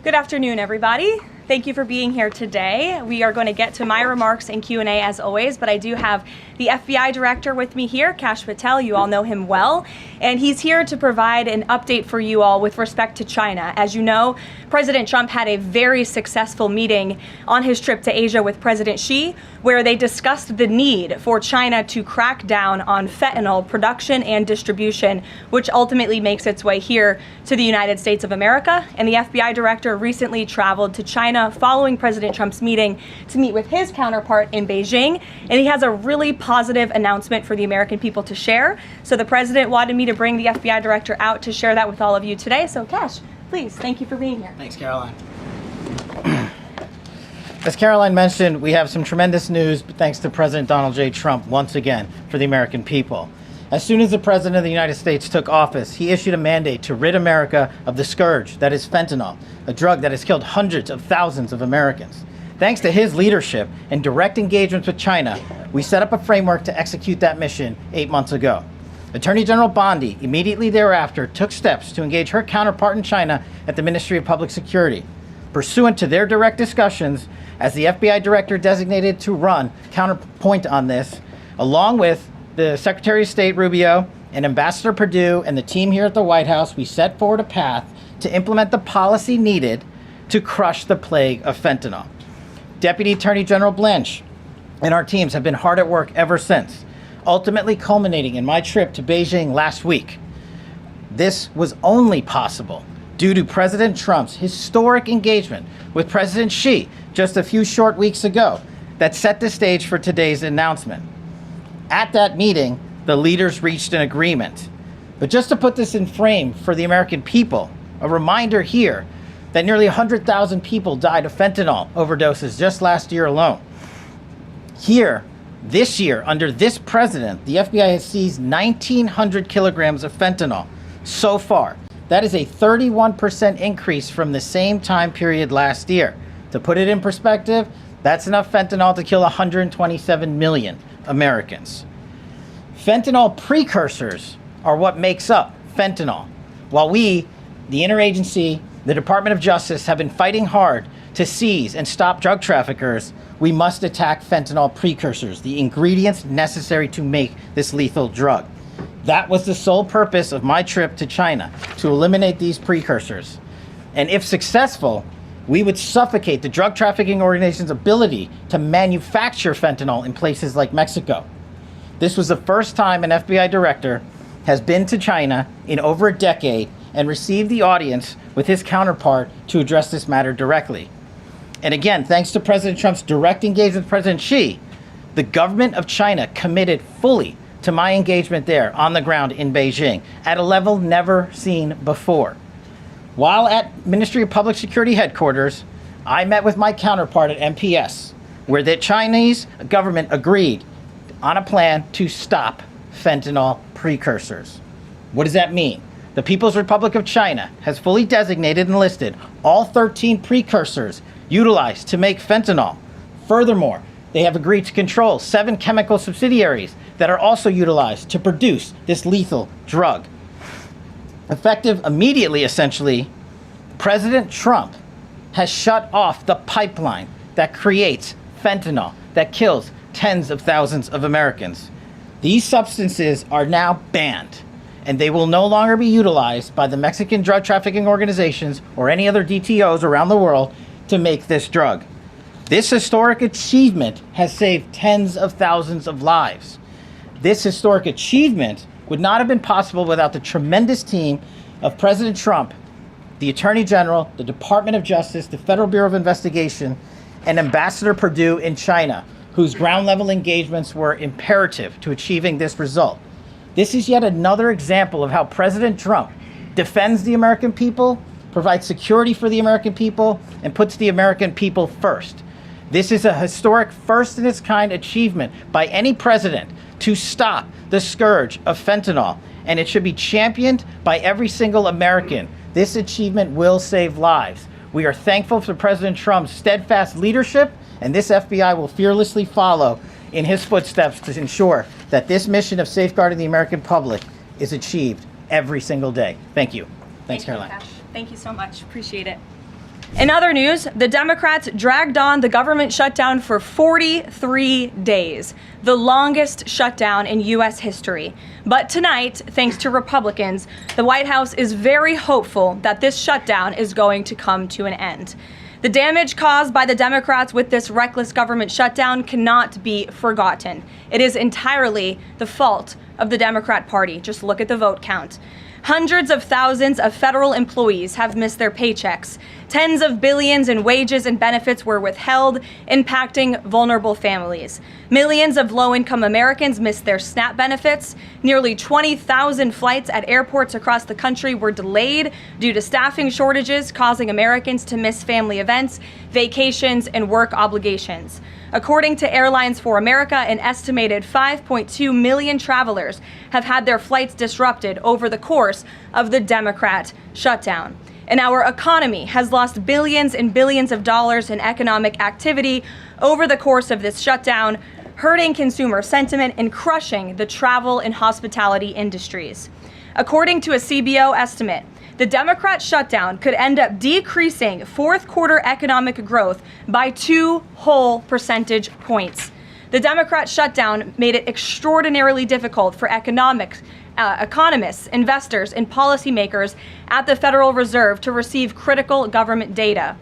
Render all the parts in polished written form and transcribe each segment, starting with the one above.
Good afternoon, everybody. Thank you for being here today. We are going to get to my remarks and Q&A as always, but I do have the FBI director with me here, Kash Patel. You all know him well, and he's here to provide an update for you all with respect to China. As you know, President Trump had a very successful meeting on his trip to Asia with President Xi, where they discussed the need for China to crack down on fentanyl production and distribution, which ultimately makes its way here to the United States of America. And the FBI director recently traveled to China following President Trump's meeting to meet with his counterpart in Beijing, and he has a really positive announcement for the American people to share. So the president wanted me to bring the FBI director out to share that with all of you today. So Kash, please, thank you for being here. Thanks, Caroline. As Caroline mentioned, we have some tremendous news thanks to President Donald J. Trump once again for the American people. As soon as the President of the United States took office, he issued a mandate to rid America of the scourge that is fentanyl, a drug that has killed hundreds of thousands of Americans. Thanks to his leadership and direct engagements with China, we set up a framework to execute that mission 8 months ago. Attorney General Bondi immediately thereafter took steps to engage her counterpart in China at the Ministry of Public Security. Pursuant to their direct discussions, as the FBI director designated to run counterpoint on this, along with the Secretary of State Rubio and Ambassador Perdue and the team here at the White House, we set forward a path to implement the policy needed to crush the plague of fentanyl. Deputy Attorney General Blanche and our teams have been hard at work ever since, ultimately culminating in my trip to Beijing last week. This was only possible due to President Trump's historic engagement with President Xi just a few short weeks ago that set the stage for today's announcement. At that meeting, the leaders reached an agreement. But just to put this in frame for the American people, a reminder here that nearly 100,000 people died of fentanyl overdoses just last year alone. Here, this year, under this president, the FBI has seized 1,900 kilograms of fentanyl so far. That is a 31% increase from the same time period last year. To put it in perspective, that's enough fentanyl to kill 127 million Americans. Fentanyl precursors are what makes up fentanyl. While we, the interagency, the Department of Justice, have been fighting hard to seize and stop drug traffickers, we must attack fentanyl precursors, the ingredients necessary to make this lethal drug. That was the sole purpose of my trip to China, to eliminate these precursors. And if successful, we would suffocate the drug trafficking organization's ability to manufacture fentanyl in places like Mexico. This was the first time an FBI director has been to China in over a decade and received the audience with his counterpart to address this matter directly. And again, thanks to President Trump's direct engagement with President Xi, the government of China committed fully to my engagement there on the ground in Beijing at a level never seen before. While at Ministry of Public Security headquarters, I met with my counterpart at MPS, where the Chinese government agreed on a plan to stop fentanyl precursors. What does that mean? The People's Republic of China has fully designated and listed all 13 precursors utilized to make fentanyl. Furthermore, they have agreed to control 7 chemical subsidiaries that are also utilized to produce this lethal drug. Effective immediately, essentially, President Trump has shut off the pipeline that creates fentanyl that kills tens of thousands of Americans. These substances are now banned, and they will no longer be utilized by the Mexican drug trafficking organizations or any other DTOs around the world to make this drug. This historic achievement has saved tens of thousands of lives. This historic achievement would not have been possible without the tremendous team of President Trump, the Attorney General, the Department of Justice, the Federal Bureau of Investigation, and Ambassador Perdue in China, whose ground-level engagements were imperative to achieving this result. This is yet another example of how President Trump defends the American people, provides security for the American people, and puts the American people first. This is a historic first-in-its-kind achievement by any president to stop the scourge of fentanyl, and it should be championed by every single American. This achievement will save lives. We are thankful for President Trump's steadfast leadership, and this FBI will fearlessly follow in his footsteps to ensure that this mission of safeguarding the American public is achieved every single day. Thank you. Thanks, Caroline. Thank you so much. Appreciate it. In other news, the Democrats dragged on the government shutdown for 43 days, the longest shutdown in U.S. history. But tonight, thanks to Republicans, the White House is very hopeful that this shutdown is going to come to an end. The damage caused by the Democrats with this reckless government shutdown cannot be forgotten. It is entirely the fault of the Democrat Party. Just look at the vote count. Hundreds of thousands of federal employees have missed their paychecks. Tens of billions in wages and benefits were withheld, impacting vulnerable families. Millions of low-income Americans missed their SNAP benefits. Nearly 20,000 flights at airports across the country were delayed due to staffing shortages, causing Americans to miss family events, vacations, and work obligations. According to Airlines for America, an estimated 5.2 million travelers have had their flights disrupted over the course of the Democrat shutdown. And our economy has lost billions and billions of dollars in economic activity over the course of this shutdown, hurting consumer sentiment and crushing the travel and hospitality industries. According to a CBO estimate, the Democrat shutdown could end up decreasing fourth quarter economic growth by 2 whole percentage points. The Democrat shutdown made it extraordinarily difficult for economists, investors, and policymakers at the Federal Reserve to receive critical government data.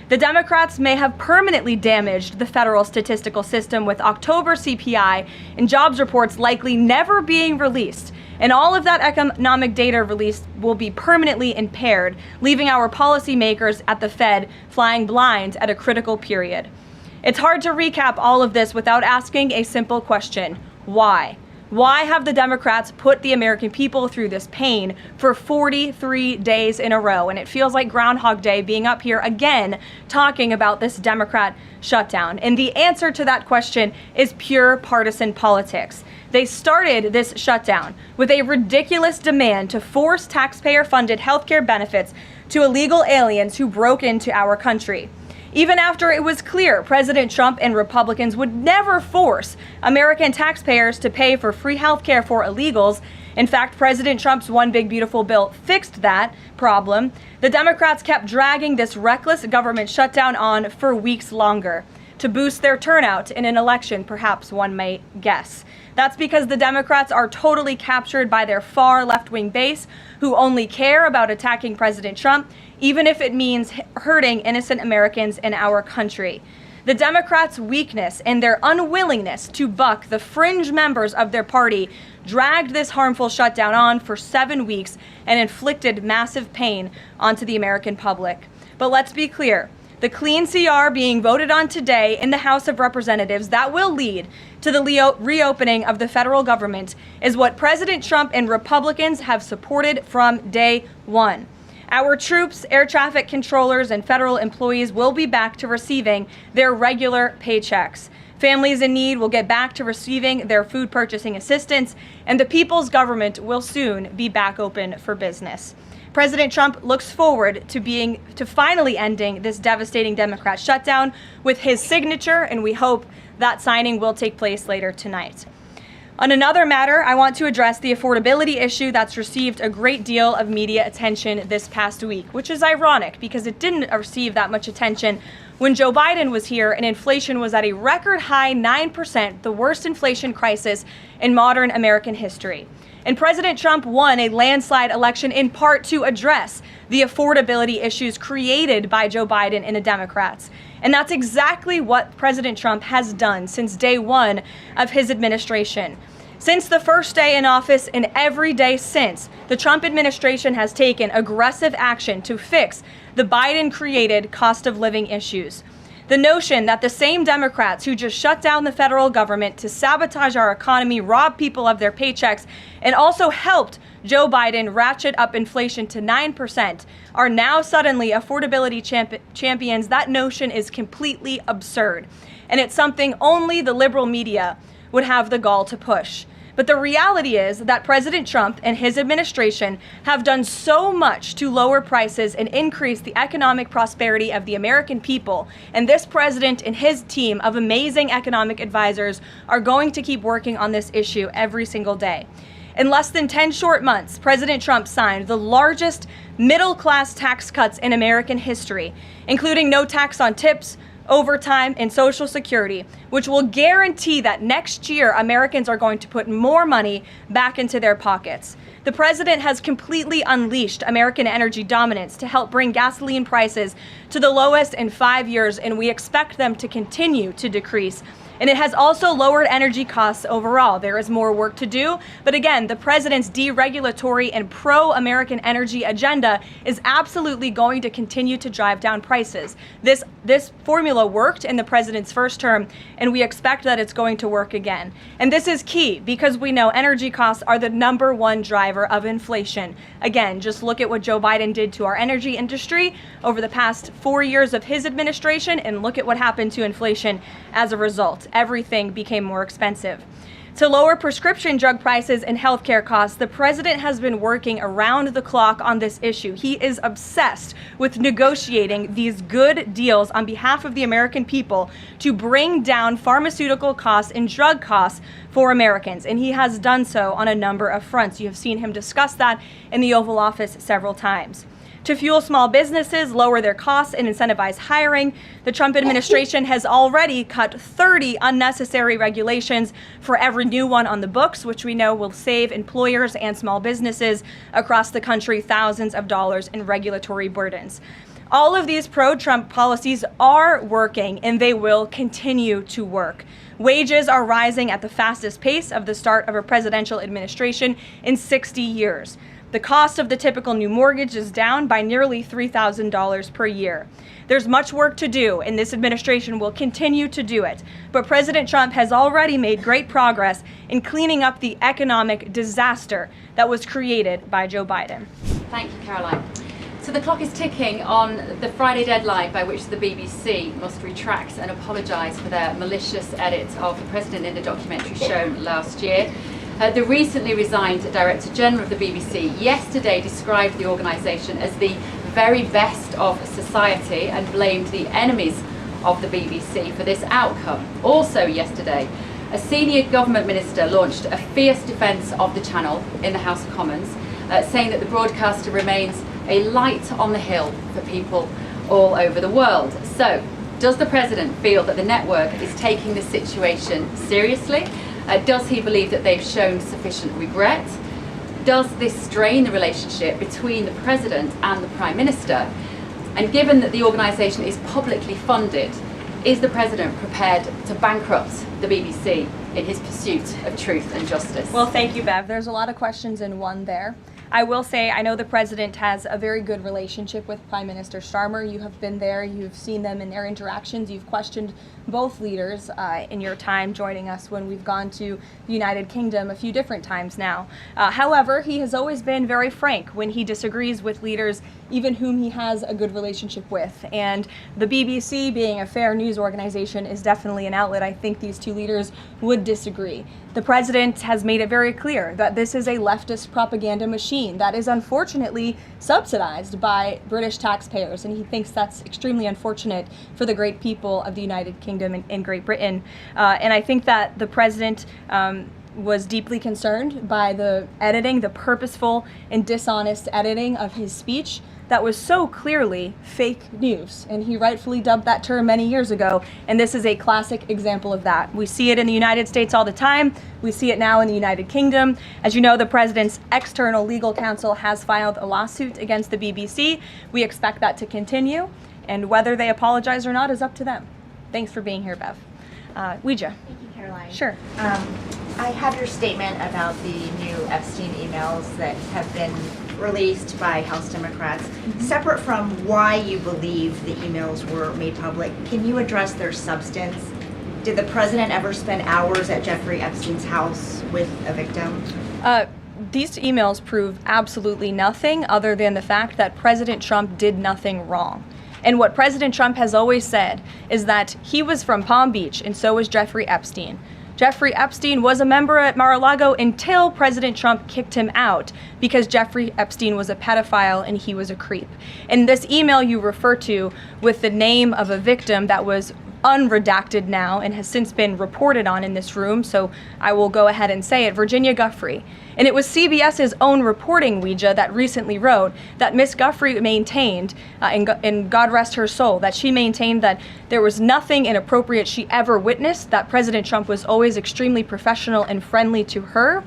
The Democrats may have permanently damaged the federal statistical system, with October CPI and jobs reports likely never being released. And all of that economic data released will be permanently impaired, leaving our policymakers at the Fed flying blind at a critical period. It's hard to recap all of this without asking a simple question: why? Why have the Democrats put the American people through this pain for 43 days in a row? And it feels like Groundhog Day being up here again talking about this Democrat shutdown. And the answer to that question is pure partisan politics. They started this shutdown with a ridiculous demand to force taxpayer-funded healthcare benefits to illegal aliens who broke into our country. Even after it was clear President Trump and Republicans would never force American taxpayers to pay for free healthcare for illegals. In fact, President Trump's One Big Beautiful Bill fixed that problem. The Democrats kept dragging this reckless government shutdown on for weeks longer to boost their turnout in an election, perhaps one may guess. That's because the Democrats are totally captured by their far left-wing base, who only care about attacking President Trump, even if it means hurting innocent Americans in our country. The Democrats' weakness and their unwillingness to buck the fringe members of their party dragged this harmful shutdown on for 7 weeks and inflicted massive pain onto the American public. But let's be clear. The clean CR being voted on today in the House of Representatives that will lead to the reopening of the federal government is what President Trump and Republicans have supported from day one. Our troops, air traffic controllers, and federal employees will be back to receiving their regular paychecks. Families in need will get back to receiving their food purchasing assistance, and the people's government will soon be back open for business. President Trump looks forward to finally ending this devastating Democrat shutdown with his signature, and we hope that signing will take place later tonight. On another matter, I want to address the affordability issue that's received a great deal of media attention this past week, which is ironic because it didn't receive that much attention when Joe Biden was here and inflation was at a record high 9%, the worst inflation crisis in modern American history. And President Trump won a landslide election in part to address the affordability issues created by Joe Biden and the Democrats. And that's exactly what President Trump has done since day one of his administration. Since the first day in office and every day since, the Trump administration has taken aggressive action to fix the Biden-created cost of living issues. The notion that the same Democrats who just shut down the federal government to sabotage our economy, rob people of their paychecks, and also helped Joe Biden ratchet up inflation to 9% are now suddenly affordability champions, that notion is completely absurd. And it's something only the liberal media would have the gall to push. But the reality is that President Trump and his administration have done so much to lower prices and increase the economic prosperity of the American people. And this president and his team of amazing economic advisors are going to keep working on this issue every single day. In less than 10 short months, President Trump signed the largest middle-class tax cuts in American history, including no tax on tips, overtime, and Social Security, which will guarantee that next year Americans are going to put more money back into their pockets. The president has completely unleashed American energy dominance to help bring gasoline prices to the lowest in 5 years, and we expect them to continue to decrease. And it has also lowered energy costs overall. There is more work to do, but again, the president's deregulatory and pro-American energy agenda is absolutely going to continue to drive down prices. This formula worked in the president's first term, and we expect that it's going to work again. And this is key because we know energy costs are the #1 driver of inflation. Again, just look at what Joe Biden did to our energy industry over the past 4 years of his administration, and look at what happened to inflation as a result. Everything became more expensive. To lower prescription drug prices and healthcare costs, the president has been working around the clock on this issue. He is obsessed with negotiating these good deals on behalf of the American people to bring down pharmaceutical costs and drug costs for Americans, and he has done so on a number of fronts. You have seen him discuss that in the Oval Office several times. To fuel small businesses, lower their costs, and incentivize hiring, the Trump administration has already cut 30 unnecessary regulations for every new one on the books, which we know will save employers and small businesses across the country thousands of dollars in regulatory burdens. All of these pro-Trump policies are working, and they will continue to work. Wages are rising at the fastest pace of the start of a presidential administration in 60 years. The cost of the typical new mortgage is down by nearly $3,000 per year. There's much work to do, and this administration will continue to do it. But President Trump has already made great progress in cleaning up the economic disaster that was created by Joe Biden. Thank you, Caroline. So the clock is ticking on the Friday deadline by which the BBC must retract and apologise for their malicious edit of the president in the documentary shown last year. The recently resigned Director General of the BBC yesterday described the organisation as the very best of society and blamed the enemies of the BBC for this outcome. Also yesterday, a senior government minister launched a fierce defence of the channel in the House of Commons, saying that the broadcaster remains a light on the hill for people all over the world. So, does the President feel that the network is taking the situation seriously? Does he believe that they've shown sufficient regret? Does this strain the relationship between the President and the Prime Minister? And given that the organisation is publicly funded, is the President prepared to bankrupt the BBC in his pursuit of truth and justice? Well, thank you, Bev. There's a lot of questions in one there. I will say I know the president has a very good relationship with Prime Minister Starmer. You have been there, you've seen them in their interactions, you've questioned both leaders in your time joining us when we've gone to the United Kingdom a few different times now. However, he has always been very frank when he disagrees with leaders even whom he has a good relationship with. And the BBC, being a fair news organization, is definitely an outlet. I think these two leaders would disagree. The president has made it very clear that this is a leftist propaganda machine that is unfortunately subsidized by British taxpayers, and he thinks that's extremely unfortunate for the great people of the United Kingdom and Great Britain. And I think that the president was deeply concerned by the editing, the purposeful and dishonest editing of his speech that was so clearly fake news, and he rightfully dubbed that term many years ago, and this is a classic example of that. We see it in the United States all the time. We see it now in the United Kingdom. As you know, the president's external legal counsel has filed a lawsuit against the BBC. We expect that to continue, and whether they apologize or not is up to them. Thanks for being here, Bev. Ouija. Thank you, Caroline. Sure. I have your statement about the new Epstein emails that have been released by House Democrats. Separate from why you believe the emails were made public, can you address their substance? Did the president ever spend hours at Jeffrey Epstein's house with a victim? These emails prove absolutely nothing other than the fact that President Trump did nothing wrong. And what President Trump has always said is that he was from Palm Beach, and so was Jeffrey Epstein. Jeffrey Epstein was a member at Mar-a-Lago until President Trump kicked him out because Jeffrey Epstein was a pedophile and he was a creep. And this email you refer to with the name of a victim that was unredacted now and has since been reported on in this room, so I will go ahead and say it, Virginia Giuffre. And it was CBS's own reporting, Ouija, that recently wrote that Miss Giuffre maintained, and God rest her soul, that she maintained that there was nothing inappropriate she ever witnessed, that President Trump was always extremely professional and friendly to her.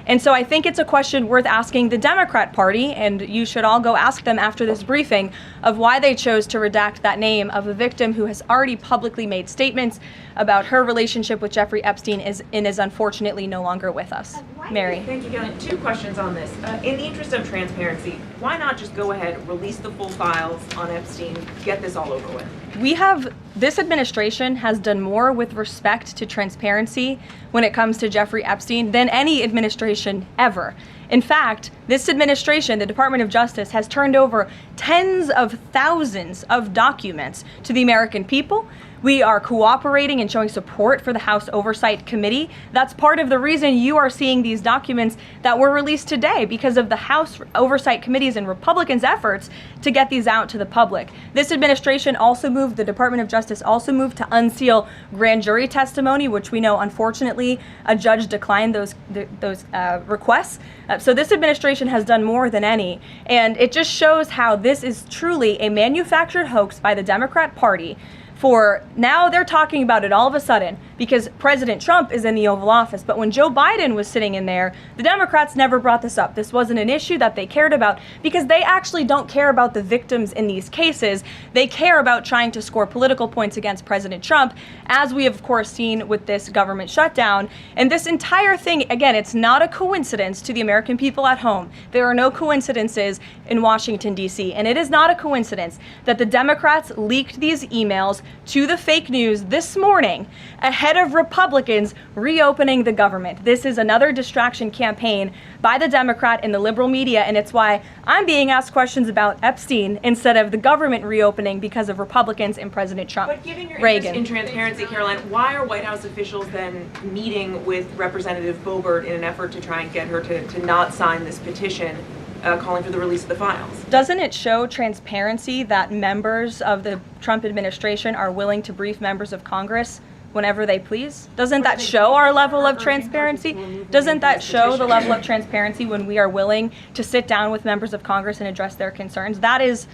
And so I think it's a question worth asking the Democrat Party, and you should all go ask them after this briefing, of why they chose to redact that name of a victim who has already publicly made statements about her relationship with Jeffrey Epstein and is unfortunately no longer with us. Mary. Thank you, Kelly. 2 questions on this. In the interest of transparency, why not just go ahead, release the full files on Epstein, get this all over with? This administration has done more with respect to transparency when it comes to Jeffrey Epstein than any administration ever. In fact, this administration, the Department of Justice, has turned over tens of thousands of documents to the American people. We are cooperating and showing support for the House Oversight Committee. That's part of the reason you are seeing these documents that were released today, because of the House Oversight Committee's and Republicans' efforts to get these out to the public. This administration also moved, the Department of Justice also moved to unseal grand jury testimony, which we know, unfortunately, a judge declined those requests. So this administration has done more than any. And it just shows how this is truly a manufactured hoax by the Democrat Party. For now, they're talking about it all of a sudden because President Trump is in the Oval Office. But when Joe Biden was sitting in there, the Democrats never brought this up. This wasn't an issue that they cared about because they actually don't care about the victims in these cases. They care about trying to score political points against President Trump, as we have, of course, seen with this government shutdown. And this entire thing, again, it's not a coincidence to the American people at home. There are no coincidences in Washington, D.C. And it is not a coincidence that the Democrats leaked these emails to the fake news this morning ahead of Republicans reopening the government. This is another distraction campaign by the Democrat and the liberal media, and it's why I'm being asked questions about Epstein instead of the government reopening because of Republicans and President Trump. But given your interest in transparency, Caroline, why are White House officials then meeting with Representative Boebert in an effort to try and get her to not sign this petition calling for the release of the files? Doesn't it show transparency that members of the Trump administration are willing to brief members of Congress whenever they please? Doesn't that show our level of transparency? Doesn't that show the level of transparency when we are willing to sit down with members of Congress and address their concerns? That's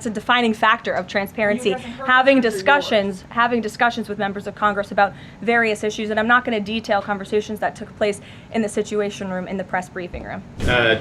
a defining factor of transparency. Having discussions with members of Congress about various issues, and I'm not going to detail conversations that took place in the Situation Room in the press briefing room.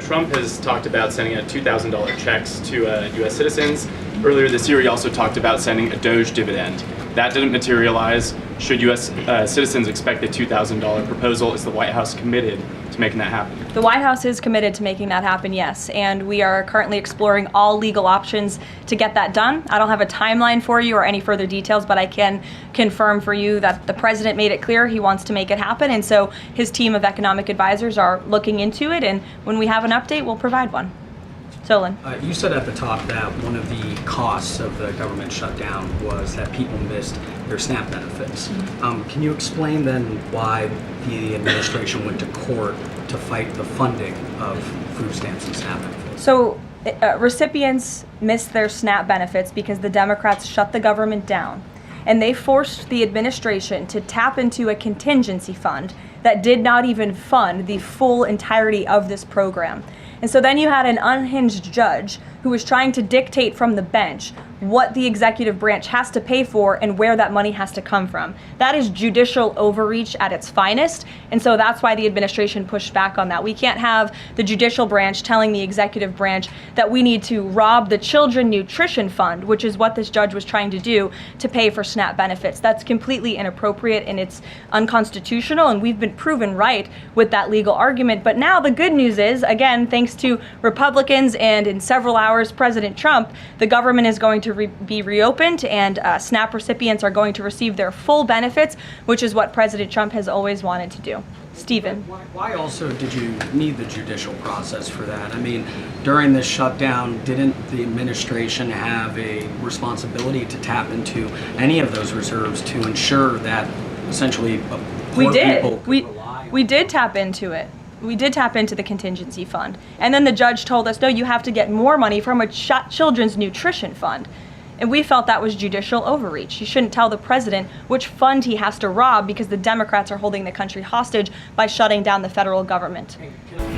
Trump has talked about sending out $2,000 checks to U.S. citizens. Earlier this year, he also talked about sending a Doge dividend. That didn't materialize. Should U.S. Citizens expect the $2,000 proposal? Is the White House committed to making that happen? The White House is committed to making that happen, yes, and we are currently exploring all legal options to get that done. I don't have a timeline for you or any further details, but I can confirm for you that the president made it clear he wants to make it happen, and so his team of economic advisors are looking into it, and when we have an update, we'll provide one. Solon. You said at the top that one of the costs of the government shutdown was that people missed their SNAP benefits. Can you explain then why the administration went to court to fight the funding of food stamps and SNAP benefits? So recipients missed their SNAP benefits because the Democrats shut the government down, and they forced the administration to tap into a contingency fund that did not even fund the full entirety of this program. And so then you had an unhinged judge who was trying to dictate from the bench what the executive branch has to pay for and where that money has to come from. That is judicial overreach at its finest, and so that's why the administration pushed back on that. We can't have the judicial branch telling the executive branch that we need to rob the Children Nutrition Fund, which is what this judge was trying to do, to pay for SNAP benefits. That's completely inappropriate and it's unconstitutional, and we've been proven right with that legal argument. But now the good news is, again, thanks to Republicans and in several hours President Trump, the government is going to be reopened, and SNAP recipients are going to receive their full benefits, which is what President Trump has always wanted to do. Stephen. Why also did you need the judicial process for that? I mean, during this shutdown, didn't the administration have a responsibility to tap into any of those reserves to ensure that essentially poor people could rely on? We did tap into it. We did tap into the contingency fund. And then the judge told us, no, you have to get more money from a children's nutrition fund. And we felt that was judicial overreach. He shouldn't tell the president which fund he has to rob because the Democrats are holding the country hostage by shutting down the federal government.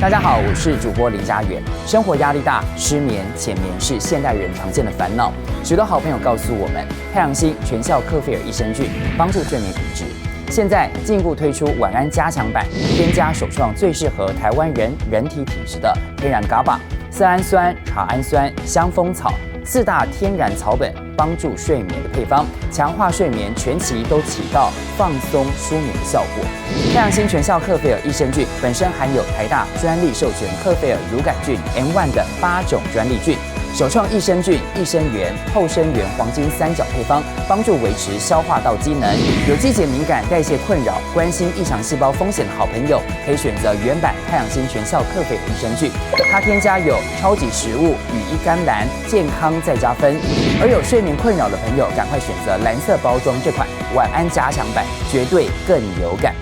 大家好，我是主播林家远。生活压力大，失眠、浅眠是现代人常见的烦恼。许多好朋友告诉我们，太阳星全效克菲尔益生菌帮助睡眠品质。现在进一步推出晚安加强版，添加首创最适合台湾人人体体质的天然 GABA、色氨酸、茶氨酸、香蜂草4大天然草本，帮助睡眠的配方，强化睡眠，全期都起到放松舒眠的效果。太阳星全效克菲尔益生菌本身含有台大专利授权克菲尔乳杆菌 M1 的8种专利菌。首创益生菌、益生元、后生元黄金3角配方，帮助维持消化道机能。有季节敏感、代谢困扰、关心异常细胞风险的好朋友，可以选择原版太阳星全效克菲尔益生菌，它添加有超级食物、羽衣甘蓝，健康再加分。而有睡眠困扰的朋友，赶快选择蓝色包装这款晚安加强版，绝对更有感。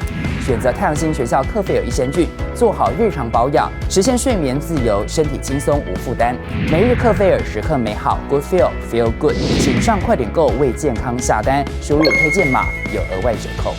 选择太阳星全效克菲尔益生菌，做好日常保养，实现睡眠自由，身体轻松无负担。每日克菲尔，时刻美好 ，Good Feel Good， 请上快点购为健康下单，输入推荐码有额外折扣。